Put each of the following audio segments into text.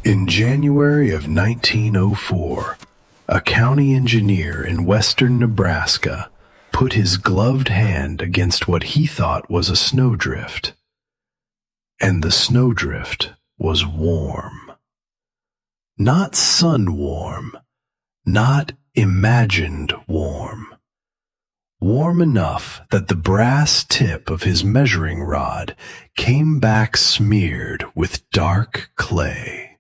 In January of 1904, a county engineer in western Nebraska put his gloved hand against what he thought was a snowdrift. And the snowdrift was warm. Not sun-warm, not imagined warm. Warm enough that the brass tip of his measuring rod came back smeared with dark clay,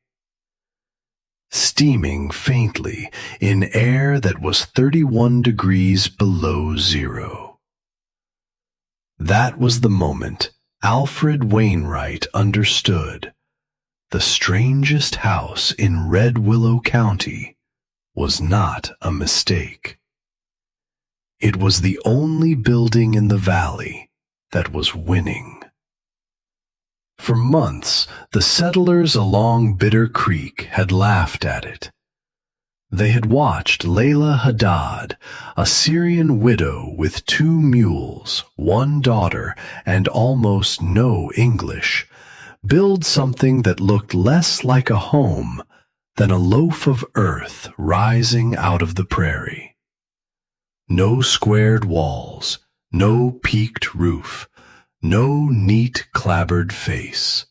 steaming faintly in air that was 31 degrees below zero. That was the moment Alfred Wainwright understood the strangest house in Red Willow County was not a mistake. It was the only building in the valley that was winning. For months, the settlers along Bitter Creek had laughed at it. They had watched Layla Haddad, a Syrian widow with 2 mules, 1 daughter, and almost no English, build something that looked less like a home than a loaf of earth rising out of the prairie. No squared walls, no peaked roof, no neat clapboard face.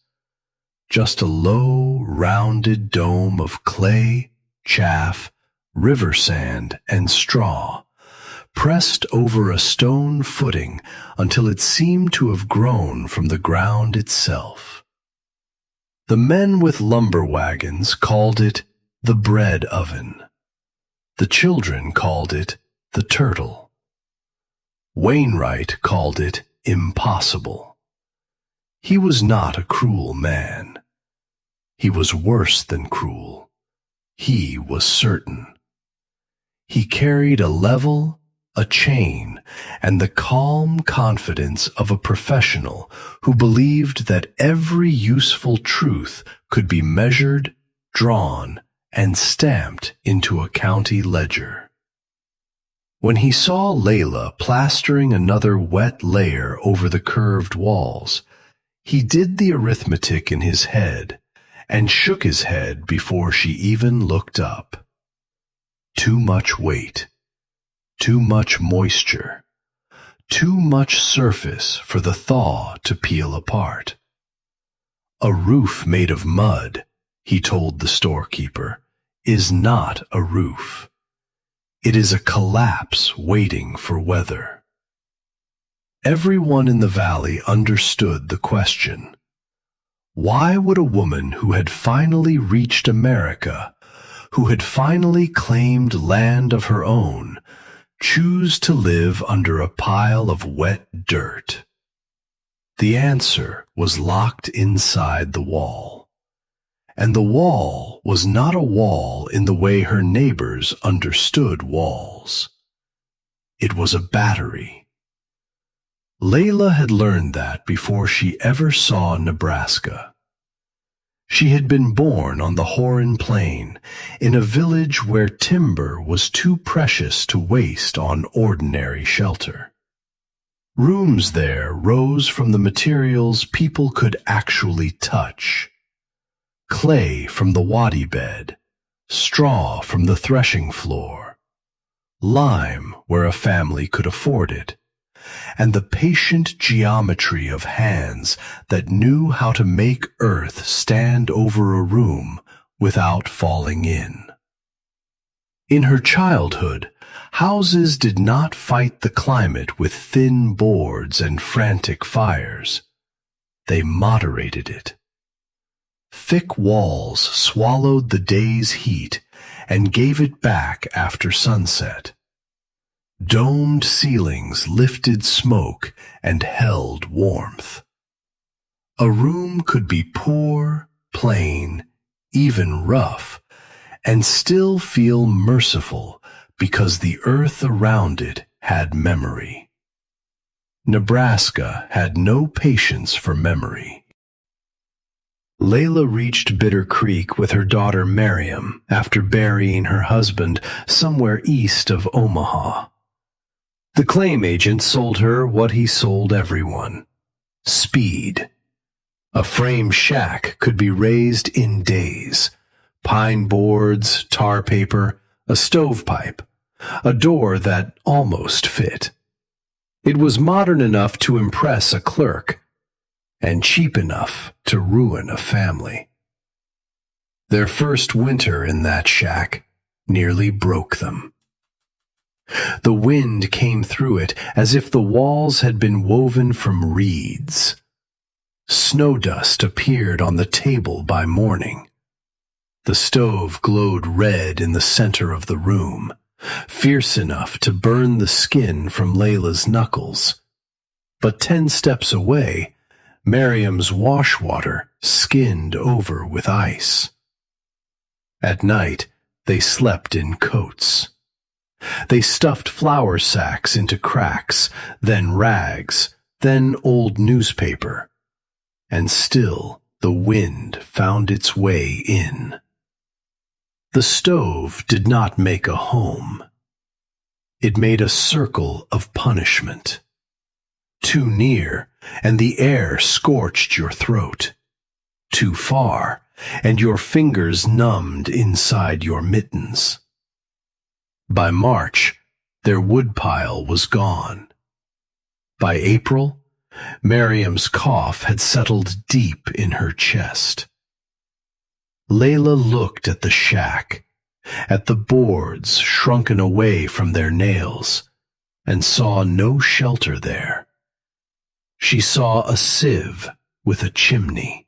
Just a low, rounded dome of clay, chaff, river sand, and straw, pressed over a stone footing until it seemed to have grown from the ground itself. The men with lumber wagons called it the bread oven. The children called it the turtle. Wainwright called it impossible. He was not a cruel man. He was worse than cruel. He was certain. He carried a level, a chain, and the calm confidence of a professional who believed that every useful truth could be measured, drawn, and stamped into a county ledger. When he saw Layla plastering another wet layer over the curved walls, he did the arithmetic in his head and shook his head before she even looked up. Too much weight, too much moisture, too much surface for the thaw to peel apart. A roof made of mud, he told the storekeeper, is not a roof. It is a collapse waiting for weather. Everyone in the valley understood the question. Why would a woman who had finally reached America, who had finally claimed land of her own, choose to live under a pile of wet dirt? The answer was locked inside the wall. And the wall was not a wall in the way her neighbors understood walls. It was a battery. Layla had learned that before she ever saw Nebraska. She had been born on the Huron Plain, in a village where timber was too precious to waste on ordinary shelter. Rooms there rose from the materials people could actually touch. Clay from the waddy bed, straw from the threshing floor, lime where a family could afford it, and the patient geometry of hands that knew how to make earth stand over a room without falling in. In her childhood, houses did not fight the climate with thin boards and frantic fires. They moderated it. Thick walls swallowed the day's heat and gave it back after sunset. Domed ceilings lifted smoke and held warmth. A room could be poor, plain, even rough, and still feel merciful because the earth around it had memory. Nebraska had no patience for memory. Layla reached Bitter Creek with her daughter Miriam after burying her husband somewhere east of Omaha. The claim agent sold her what he sold everyone: speed. A frame shack could be raised in days, Pine boards, tar paper, a stovepipe, a door that almost fit. It was modern enough to impress a clerk, and cheap enough to ruin a family. Their first winter in that shack nearly broke them. The wind came through it as if the walls had been woven from reeds. Snow dust appeared on the table by morning. The stove glowed red in the center of the room, fierce enough to burn the skin from Layla's knuckles. But 10 steps away, Miriam's washwater skinned over with ice. At night, they slept in coats. They stuffed flour sacks into cracks, then rags, then old newspaper. And still the wind found its way in. The stove did not make a home. It made a circle of punishment. Too near, and the air scorched your throat. Too far, and your fingers numbed inside your mittens. By March, their woodpile was gone. By April, Miriam's cough had settled deep in her chest. Layla looked at the shack, at the boards shrunken away from their nails, and saw no shelter there. She saw a sieve with a chimney.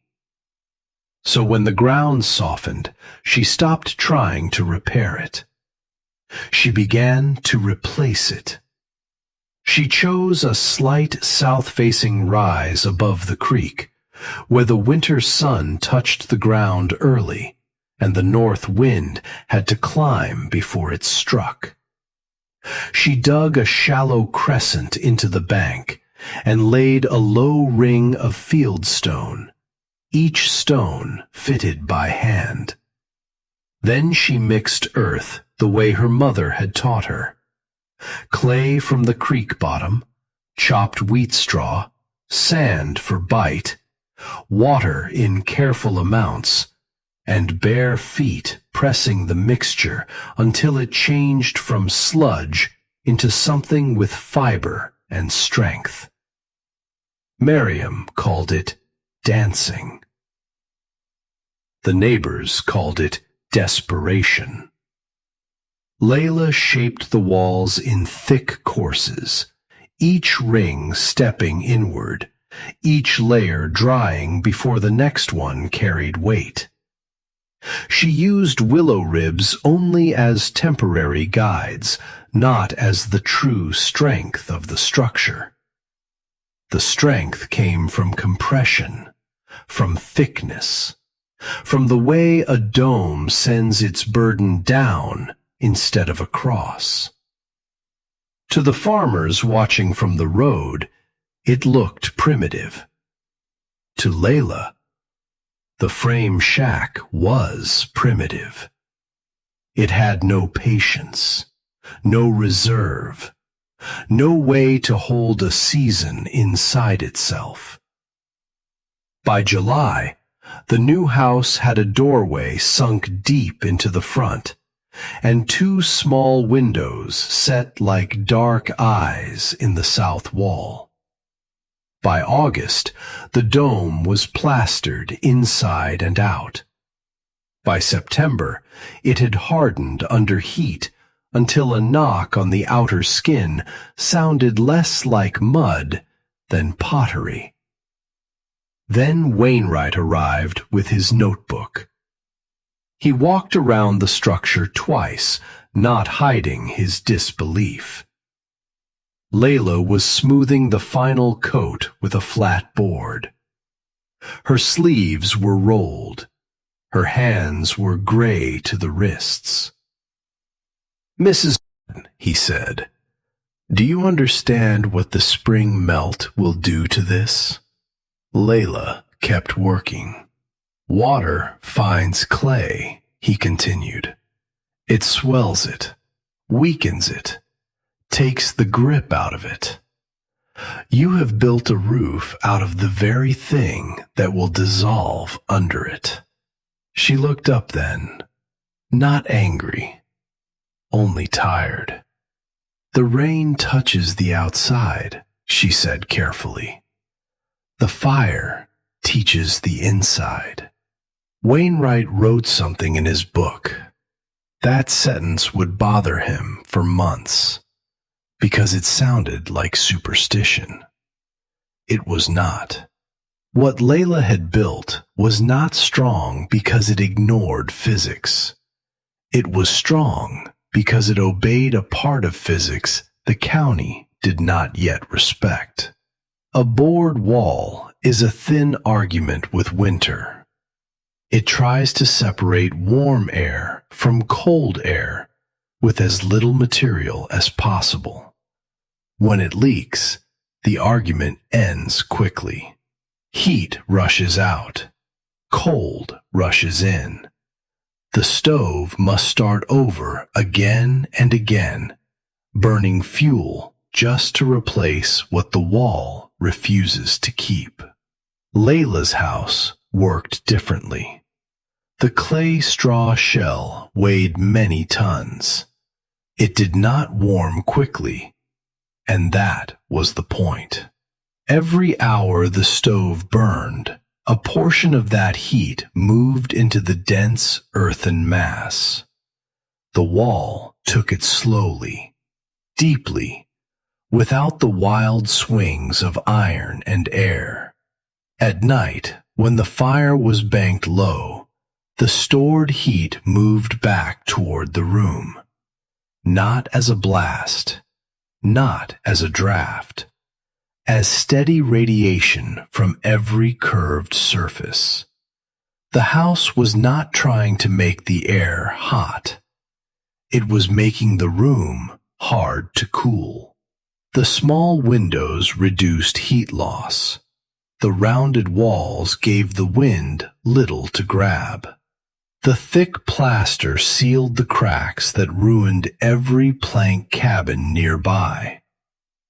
So when the ground softened, she stopped trying to repair it. She began to replace it. She chose a slight south-facing rise above the creek, where the winter sun touched the ground early, and the north wind had to climb before it struck. She dug a shallow crescent into the bank, and laid a low ring of fieldstone, each stone fitted by hand. Then she mixed earth the way her mother had taught her. Clay from the creek bottom, chopped wheat straw, sand for bite, water in careful amounts, and bare feet pressing the mixture until it changed from sludge into something with fiber and strength. Miriam called it dancing. The neighbors called it desperation. Layla shaped the walls in thick courses, each ring stepping inward, each layer drying before the next one carried weight. She used willow ribs only as temporary guides, not as the true strength of the structure. The strength came from compression, from thickness, from the way a dome sends its burden down instead of across. To the farmers watching from the road, it looked primitive. To Layla, the frame shack was primitive. It had no patience, no reserve, no way to hold a season inside itself. By July, the new house had a doorway sunk deep into the front, and 2 small windows set like dark eyes in the south wall. By August, the dome was plastered inside and out. By September, it had hardened under heat until a knock on the outer skin sounded less like mud than pottery. Then Wainwright arrived with his notebook. He walked around the structure twice, not hiding his disbelief. Layla was smoothing the final coat with a flat board. Her sleeves were rolled. Her hands were gray to the wrists. "Mrs. he said, "do you understand what the spring melt will do to this?" Layla kept working. "Water finds clay," he continued. "It swells it, weakens it, takes the grip out of it. You have built a roof out of the very thing that will dissolve under it." She looked up then, Not angry, only tired. The rain touches the outside, she said carefully. The fire teaches the inside. Wainwright wrote something in his book. That sentence would bother him for months because it sounded like superstition. It was not. What Layla had built was not strong because it ignored physics. It was strong because it obeyed a part of physics the county did not yet respect. A board wall is a thin argument with winter. It tries to separate warm air from cold air with as little material as possible. When it leaks, the argument ends quickly. Heat rushes out. Cold rushes in. The stove must start over again and again, burning fuel just to replace what the wall refuses to keep. Layla's house worked differently. The clay straw shell weighed many tons. It did not warm quickly, and that was the point. Every hour the stove burned, a portion of that heat moved into the dense earthen mass. The wall took it slowly, deeply, without the wild swings of iron and air. At night, when the fire was banked low, the stored heat moved back toward the room, not as a blast, not as a draft, as steady radiation from every curved surface. The house was not trying to make the air hot. It was making the room hard to cool. The small windows reduced heat loss. The rounded walls gave the wind little to grab. The thick plaster sealed the cracks that ruined every plank cabin nearby.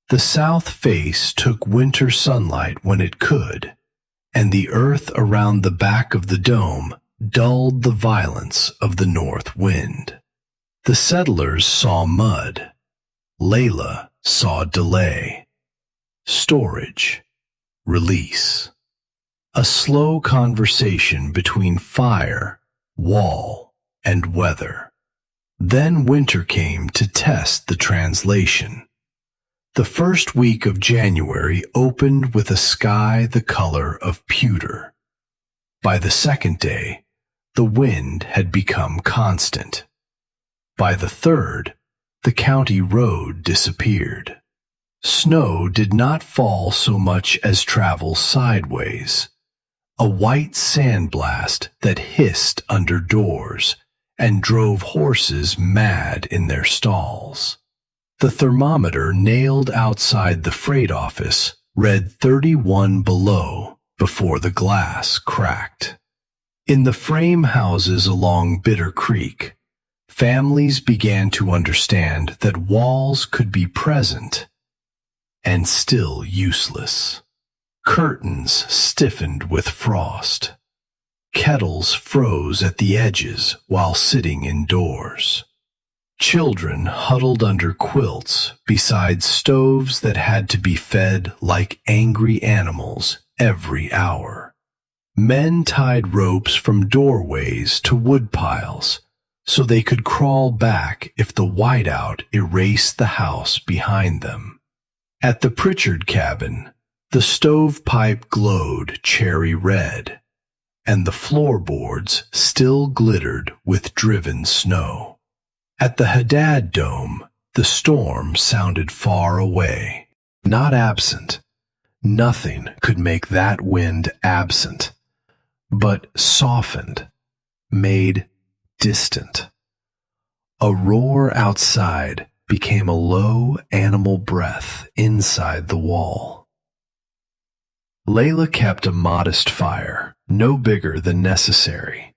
The south face took winter sunlight when it could, and the earth around the back of the dome dulled the violence of the north wind. The settlers saw mud. Layla saw delay, storage, release. A slow conversation between fire, wall, and weather. Then winter came to test the translation. The first week of January opened with a sky the color of pewter. By the second day, the wind had become constant. By the third, the county road disappeared. Snow did not fall so much as travel sideways. A white sandblast that hissed under doors and drove horses mad in their stalls. The thermometer nailed outside the freight office read 31 below before the glass cracked. In the frame houses along Bitter Creek, families began to understand that walls could be present and still useless. Curtains stiffened with frost. Kettles froze at the edges while sitting indoors. Children huddled under quilts beside stoves that had to be fed like angry animals every hour. Men tied ropes from doorways to wood piles so they could crawl back if the whiteout erased the house behind them. At the Pritchard cabin, the stovepipe glowed cherry red, and the floorboards still glittered with driven snow. At the Haddad dome, the storm sounded far away, not absent. Nothing could make that wind absent, but softened, made distant. A roar outside became a low animal breath inside the wall. Layla kept a modest fire, no bigger than necessary.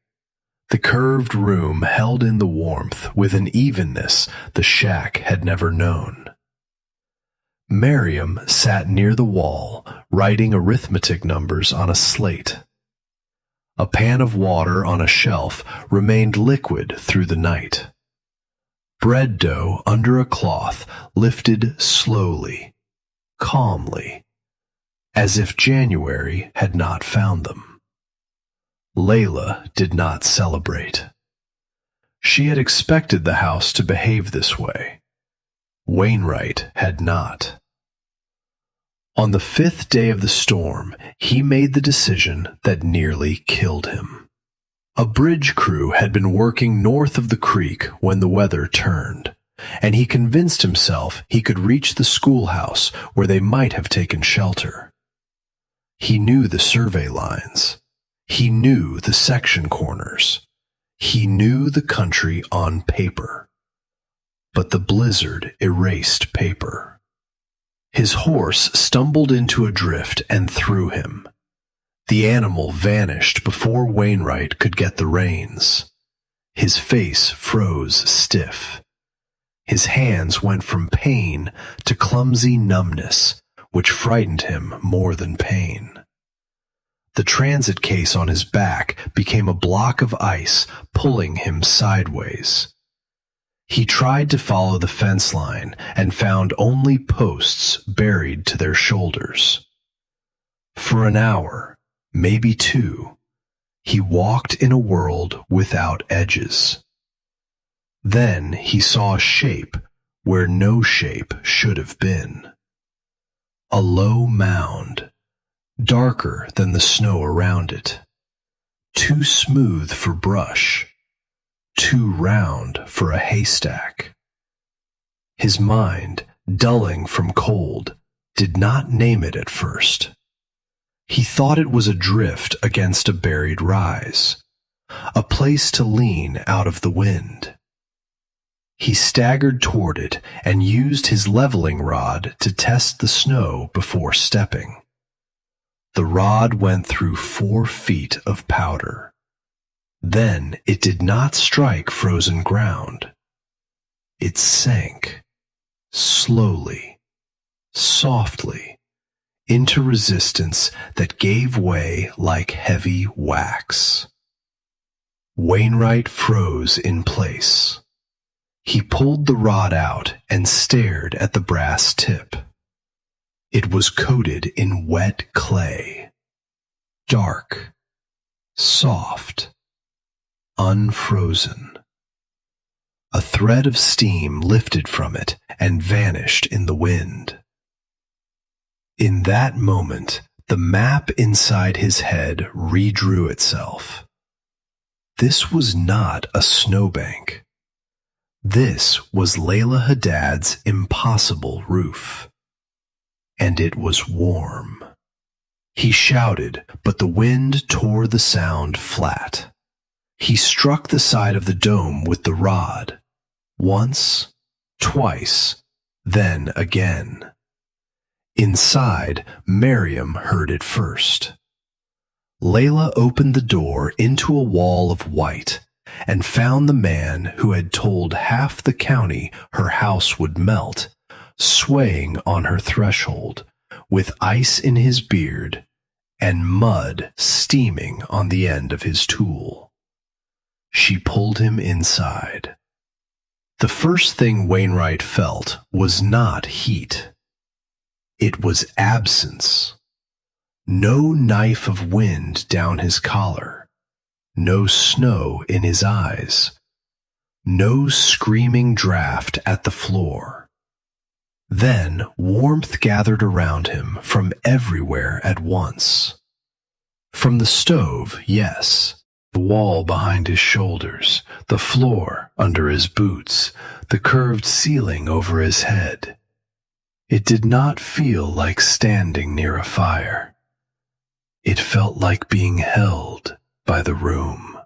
The curved room held in the warmth with an evenness the shack had never known. Miriam sat near the wall, writing arithmetic numbers on a slate. A pan of water on a shelf remained liquid through the night. Bread dough under a cloth lifted slowly, calmly, as if January had not found them. Layla did not celebrate. She had expected the house to behave this way. Wainwright had not. On the 5th day of the storm, he made the decision that nearly killed him. A bridge crew had been working north of the creek when the weather turned, and he convinced himself he could reach the schoolhouse where they might have taken shelter. He knew the survey lines. He knew the section corners. He knew the country on paper. But the blizzard erased paper. His horse stumbled into a drift and threw him. The animal vanished before Wainwright could get the reins. His face froze stiff. His hands went from pain to clumsy numbness, which frightened him more than pain. The transit case on his back became a block of ice, pulling him sideways. He tried to follow the fence line and found only posts buried to their shoulders. For an hour, maybe 2, he walked in a world without edges. Then he saw a shape where no shape should have been. A low mound, darker than the snow around it, too smooth for brush, too round for a haystack. His mind, dulling from cold, did not name it at first. He thought it was a drift against a buried rise, a place to lean out of the wind. He staggered toward it and used his leveling rod to test the snow before stepping. The rod went through 4 feet of powder. Then it did not strike frozen ground. It sank, slowly, softly, into resistance that gave way like heavy wax. Wainwright froze in place. He pulled the rod out and stared at the brass tip. It was coated in wet clay, dark, soft, unfrozen. A thread of steam lifted from it and vanished in the wind. In that moment, the map inside his head redrew itself. This was not a snowbank. This was Layla Haddad's impossible roof. And it was warm. He shouted, but the wind tore the sound flat. He struck the side of the dome with the rod. Once, twice, then again. Inside, Miriam heard it first. Layla opened the door into a wall of white and found the man who had told half the county her house would melt, swaying on her threshold, with ice in his beard and mud steaming on the end of his tool. She pulled him inside. The first thing Wainwright felt was not heat. It was absence. No knife of wind down his collar. No snow in his eyes. No screaming draft at the floor. Then warmth gathered around him from everywhere at once. From the stove, yes. The wall behind his shoulders, the floor under his boots, the curved ceiling over his head. It did not feel like standing near a fire. It felt like being held by the room.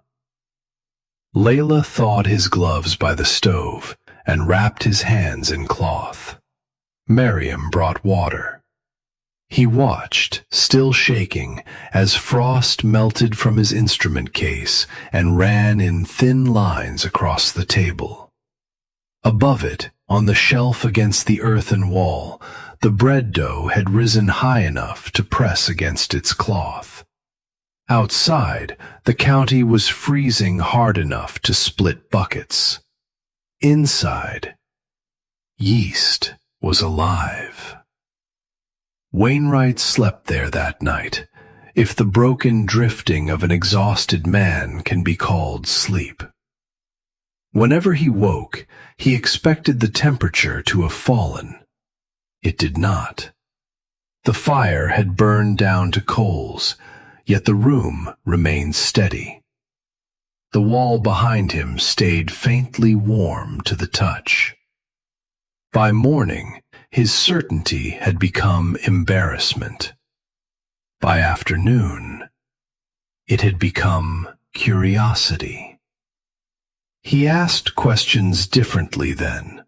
Layla thawed his gloves by the stove and wrapped his hands in cloth. Miriam brought water. He watched, still shaking, as frost melted from his instrument case and ran in thin lines across the table. Above it, on the shelf against the earthen wall, the bread dough had risen high enough to press against its cloth. Outside, the county was freezing hard enough to split buckets. Inside, yeast was alive. Wainwright slept there that night, if the broken drifting of an exhausted man can be called sleep. Whenever he woke, he expected the temperature to have fallen. It did not. The fire had burned down to coals, yet the room remained steady. The wall behind him stayed faintly warm to the touch. By morning, his certainty had become embarrassment. By afternoon, it had become curiosity. He asked questions differently then,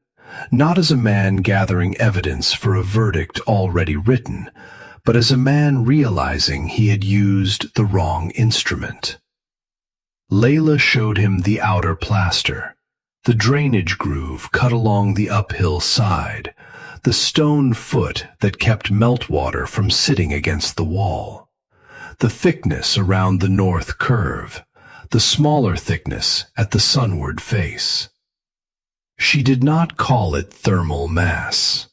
not as a man gathering evidence for a verdict already written, but as a man realizing he had used the wrong instrument. Layla showed him the outer plaster, the drainage groove cut along the uphill side, the stone foot that kept meltwater from sitting against the wall, the thickness around the north curve, the smaller thickness at the sunward face. She did not call it thermal mass.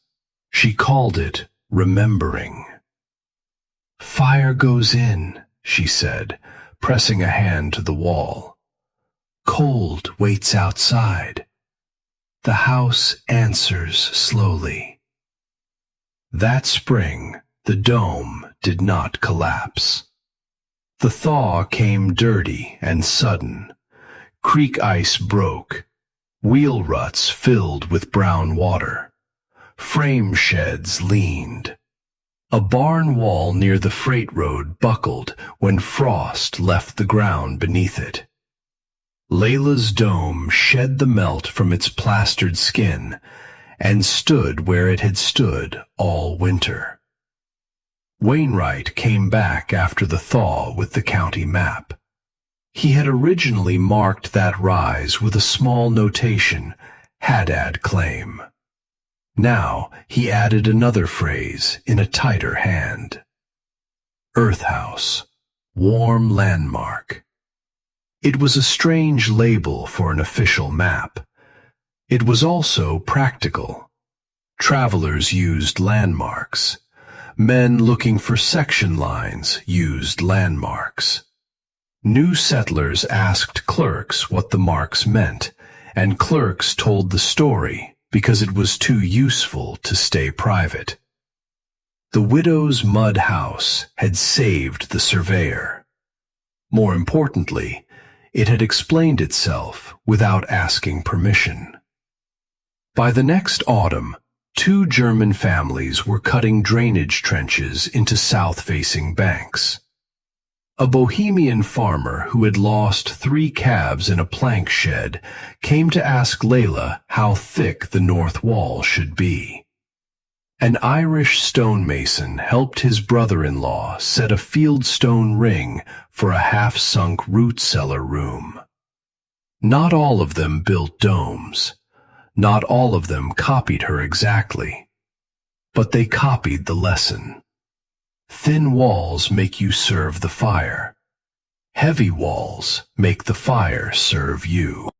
She called it remembering. "Fire goes in," she said, pressing a hand to the wall. "Cold waits outside. The house answers slowly." That spring, the dome did not collapse. The thaw came dirty and sudden. Creek ice broke. Wheel ruts filled with brown water. Frame sheds leaned. A barn wall near the freight road buckled when frost left the ground beneath it. Layla's dome shed the melt from its plastered skin and stood where it had stood all winter. Wainwright came back after the thaw with the county map. He had originally marked that rise with a small notation, Haddad claim. Now he added another phrase in a tighter hand. Earth House, warm landmark. It was a strange label for an official map. It was also practical. Travelers used landmarks. Men looking for section lines used landmarks. New settlers asked clerks what the marks meant, and clerks told the story because it was too useful to stay private. The widow's mud house had saved the surveyor. More importantly, it had explained itself without asking permission. By the next autumn, 2 German families were cutting drainage trenches into south-facing banks. A Bohemian farmer who had lost 3 calves in a plank shed came to ask Layla how thick the north wall should be. An Irish stonemason helped his brother-in-law set a fieldstone ring for a half-sunk root cellar room. Not all of them built domes. Not all of them copied her exactly. But they copied the lesson. Thin walls make you serve the fire. Heavy walls make the fire serve you.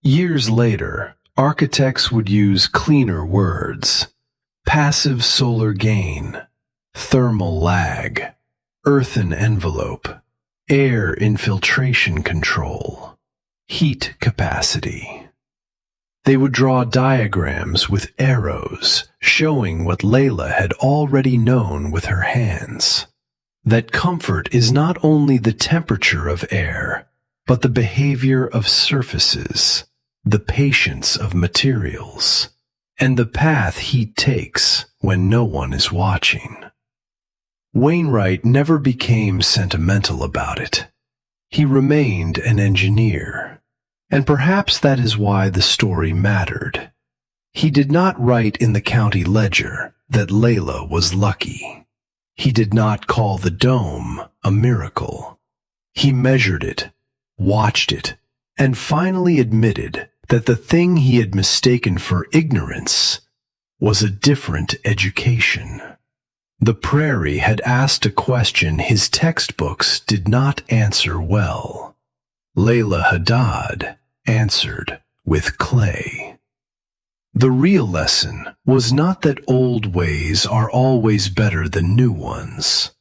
Years later, architects would use cleaner words. Passive solar gain, thermal lag, earthen envelope, air infiltration control, heat capacity. They would draw diagrams with arrows showing what Layla had already known with her hands. That comfort is not only the temperature of air, but the behavior of surfaces, the patience of materials, and the path heat takes when no one is watching. Wainwright never became sentimental about it. He remained an engineer. And perhaps that is why the story mattered. He did not write in the county ledger that Layla was lucky. He did not call the dome a miracle. He measured it, watched it, and finally admitted that the thing he had mistaken for ignorance was a different education. The prairie had asked a question his textbooks did not answer well. Layla Haddad answered with clay. The real lesson was not that old ways are always better than new ones.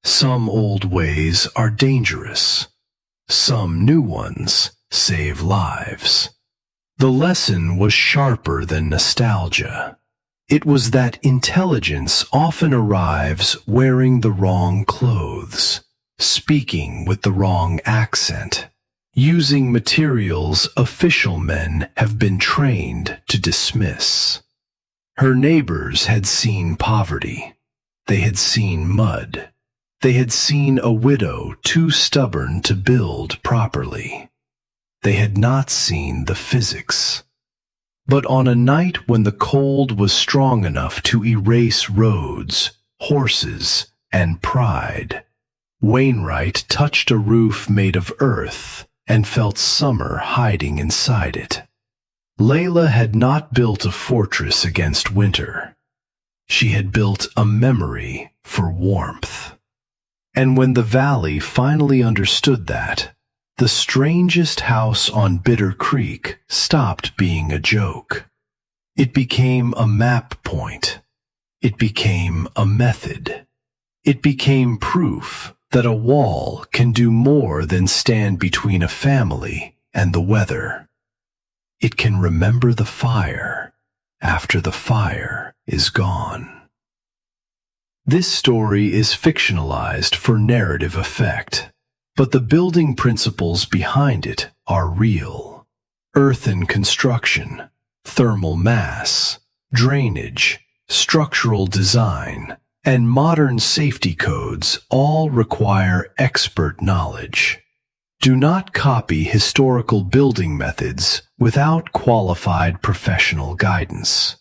Some old ways are dangerous. Some new ones save lives. The lesson was sharper than nostalgia. It was that intelligence often arrives wearing the wrong clothes, speaking with the wrong accent, using materials official men have been trained to dismiss. Her neighbors had seen poverty. They had seen mud. They had seen a widow too stubborn to build properly. They had not seen the physics. But on a night when the cold was strong enough to erase roads, horses, and pride, Wainwright touched a roof made of earth and felt summer hiding inside it. Layla had not built a fortress against winter. She had built a memory for warmth. And when the valley finally understood that, the strangest house on Bitter Creek stopped being a joke. It became a map point. It became a method. It became proof that a wall can do more than stand between a family and the weather. It can remember the fire after the fire is gone. This story is fictionalized for narrative effect, but the building principles behind it are real. Earthen construction, thermal mass, drainage, structural design, and modern safety codes all require expert knowledge. Do not copy historical building methods without qualified professional guidance.